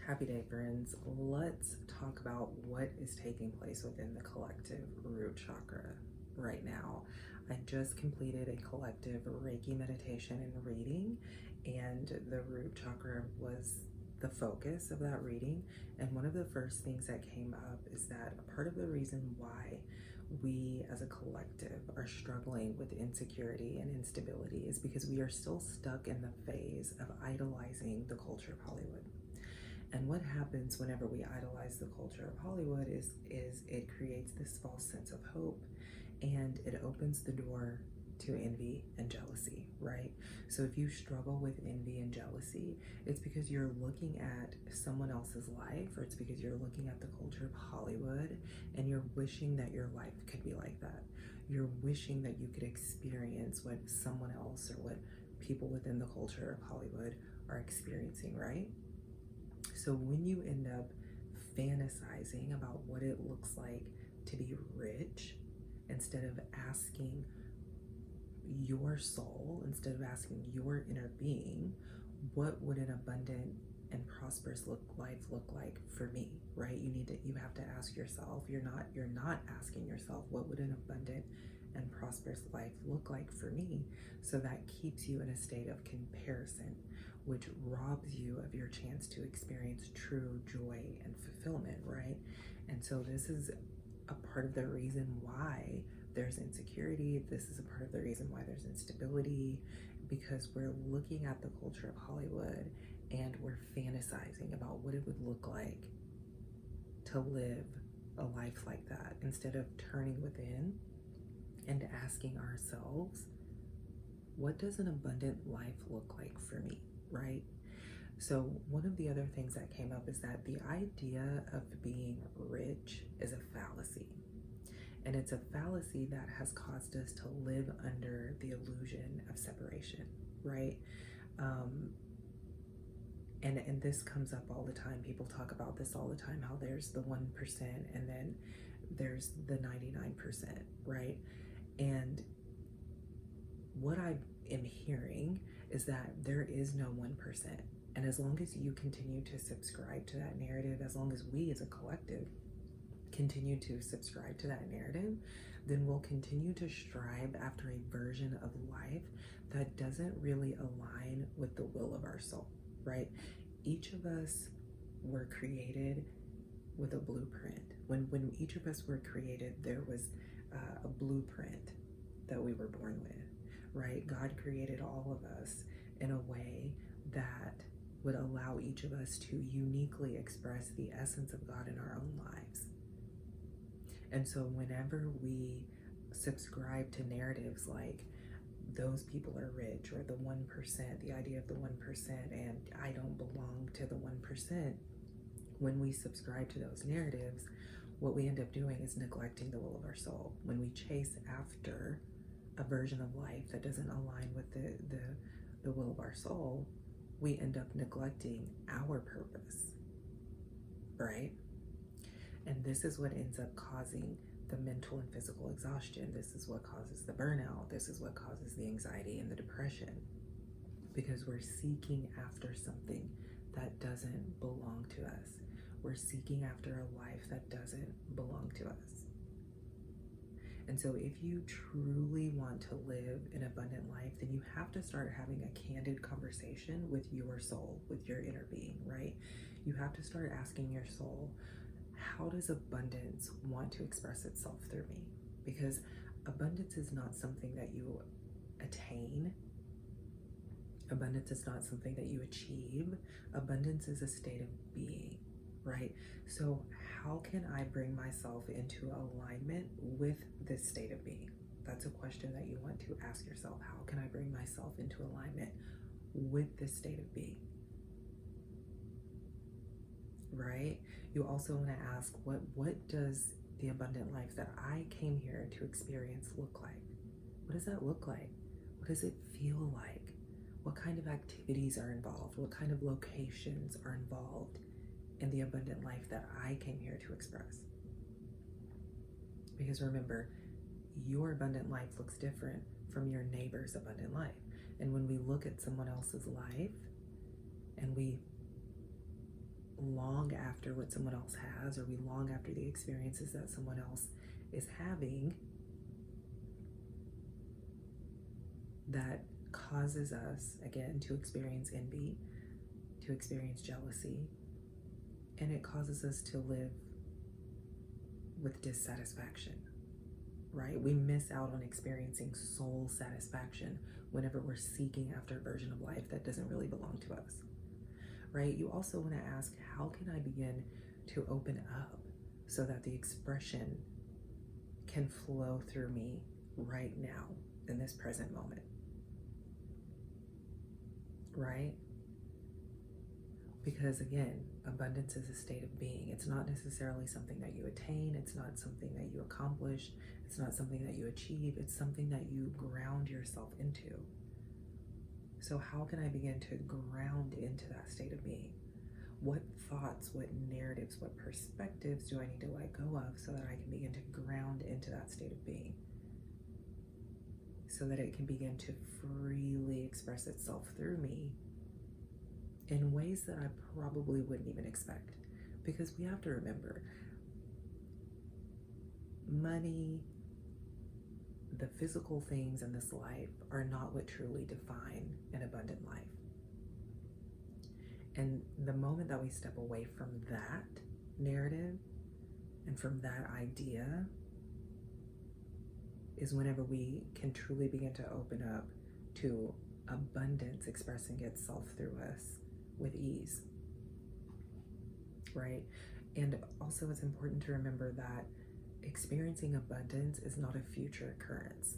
Happy day, friends. Let's talk about what is taking place within the collective root chakra right now. I just completed a collective Reiki meditation and reading, and the root chakra was the focus of that reading. And one of the first things that came up is that a part of the reason why we as a collective are struggling with insecurity and instability is because we are still stuck in the phase of idolizing the culture of Hollywood. And what happens whenever we idolize the culture of Hollywood is it creates this false sense of hope, and it opens the door to envy and jealousy, right? So if you struggle with envy and jealousy, it's because you're looking at someone else's life, or it's because you're looking at the culture of Hollywood and you're wishing that your life could be like that. You're wishing that you could experience what someone else or what people within the culture of Hollywood are experiencing, right? So when you end up fantasizing about what it looks like to be rich, instead of asking your soul, instead of asking your inner being, what would an abundant and prosperous life look like for me, right? You have to ask yourself. You're not asking yourself, what would an abundant and prosperous life look like for me? So that keeps you in a state of comparison, which robs you of your chance to experience true joy and fulfillment, right? And so this is a part of the reason why there's insecurity. This is a part of the reason why there's instability, because we're looking at the culture of Hollywood and we're fantasizing about what it would look like to live a life like that, instead of turning within and asking ourselves, what does an abundant life look like for me, right? So one of the other things that came up is that the idea of being rich is a fallacy. And it's a fallacy that has caused us to live under the illusion of separation, right? And this comes up all the time. People talk about this all the time, how there's the 1% and then there's the 99%, right? And what I am hearing is that there is no 1%. And as long as you continue to subscribe to that narrative, as long as we as a collective continue to subscribe to that narrative, then we'll continue to strive after a version of life that doesn't really align with the will of our soul, right? Each of us were created with a blueprint. When each of us were created, there was a blueprint that we were born with, right? God created all of us in a way that would allow each of us to uniquely express the essence of God in our own lives. And so whenever we subscribe to narratives like those people are rich, or the 1%, the idea of the 1%, and I don't belong to the 1%, when we subscribe to those narratives, what we end up doing is neglecting the will of our soul. When we chase after a version of life that doesn't align with the will of our soul, we end up neglecting our purpose, right? And this is what ends up causing the mental and physical exhaustion. This is what causes the burnout. This is what causes the anxiety and the depression, because we're seeking after something that doesn't belong to us. We're seeking after a life that doesn't belong to us. And so if you truly want to live an abundant life, then you have to start having a candid conversation with your soul, with your inner being, right? You have to start asking your soul, how does abundance want to express itself through me? Because abundance is not something that you attain. Abundance is not something that you achieve. Abundance is a state of being, right? So how can I bring myself into alignment with this state of being? That's a question that you want to ask yourself. How can I bring myself into alignment with this state of being? Right? You also want to ask, what does the abundant life that I came here to experience look like? What does that look like? What does it feel like? What kind of activities are involved? What kind of locations are involved in the abundant life that I came here to express? Because remember, your abundant life looks different from your neighbor's abundant life. And when we look at someone else's life and we long after what someone else has, or we long after the experiences that someone else is having, that causes us, again, to experience envy, to experience jealousy, and it causes us to live with dissatisfaction, right? We miss out on experiencing soul satisfaction whenever we're seeking after a version of life that doesn't really belong to us, right? You also want to ask, how can I begin to open up so that the expression can flow through me right now in this present moment, right? Because again, abundance is a state of being. It's not necessarily something that you attain. It's not something that you accomplish. It's not something that you achieve. It's something that you ground yourself into. So how can I begin to ground into that state of being? What thoughts, what narratives, what perspectives do I need to let go of so that I can begin to ground into that state of being? So that it can begin to freely express itself through me in ways that I probably wouldn't even expect. Because we have to remember, money, the physical things in this life are not what truly define an abundant life. And the moment that we step away from that narrative and from that idea is whenever we can truly begin to open up to abundance expressing itself through us with ease, right? And also it's important to remember that experiencing abundance is not a future occurrence.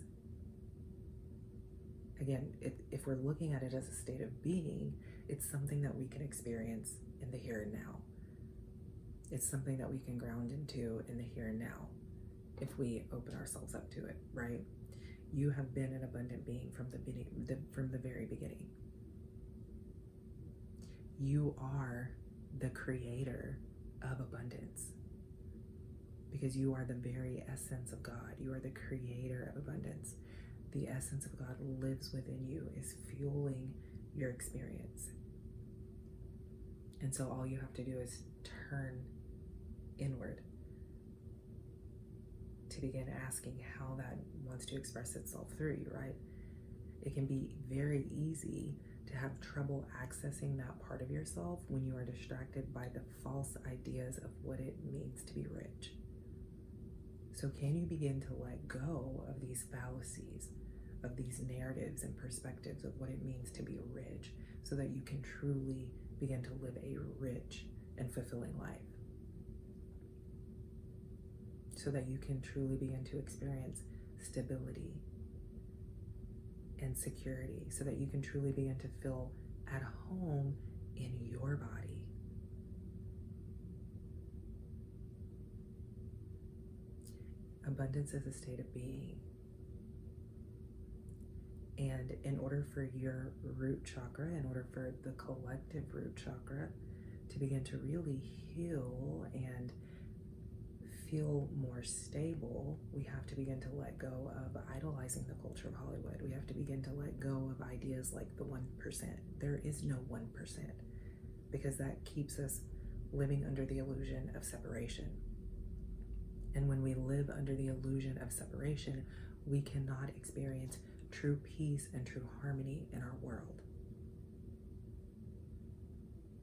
Again, if we're looking at it as a state of being, it's something that we can experience in the here and now. It's something that we can ground into in the here and now if we open ourselves up to it, right? You have been an abundant being from the very beginning. You are the creator of abundance because you are the very essence of God. You are the creator of abundance. The essence of God lives within you, is fueling your experience. And so all you have to do is turn inward to begin asking how that wants to express itself through you, right? It can be very easy to have trouble accessing that part of yourself when you are distracted by the false ideas of what it means to be rich. So can you begin to let go of these fallacies, of these narratives and perspectives of what it means to be rich, so that you can truly begin to live a rich and fulfilling life? So that you can truly begin to experience stability and security, so that you can truly begin to feel at home in your body. Abundance is a state of being. And in order for your root chakra, in order for the collective root chakra to begin to really heal and feel more stable, we have to begin to let go of idolizing the culture of Hollywood. We have to begin to let go of ideas like the 1%. There is no 1%, because that keeps us living under the illusion of separation. And when we live under the illusion of separation, we cannot experience true peace and true harmony in our world,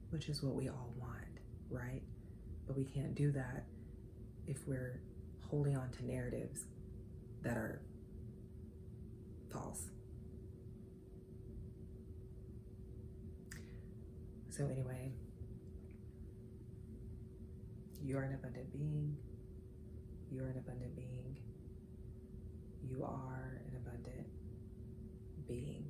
which is what we all want, right? But we can't do that if we're holding on to narratives that are false. So anyway, you are an abundant being. You are an abundant being. You are an abundant being.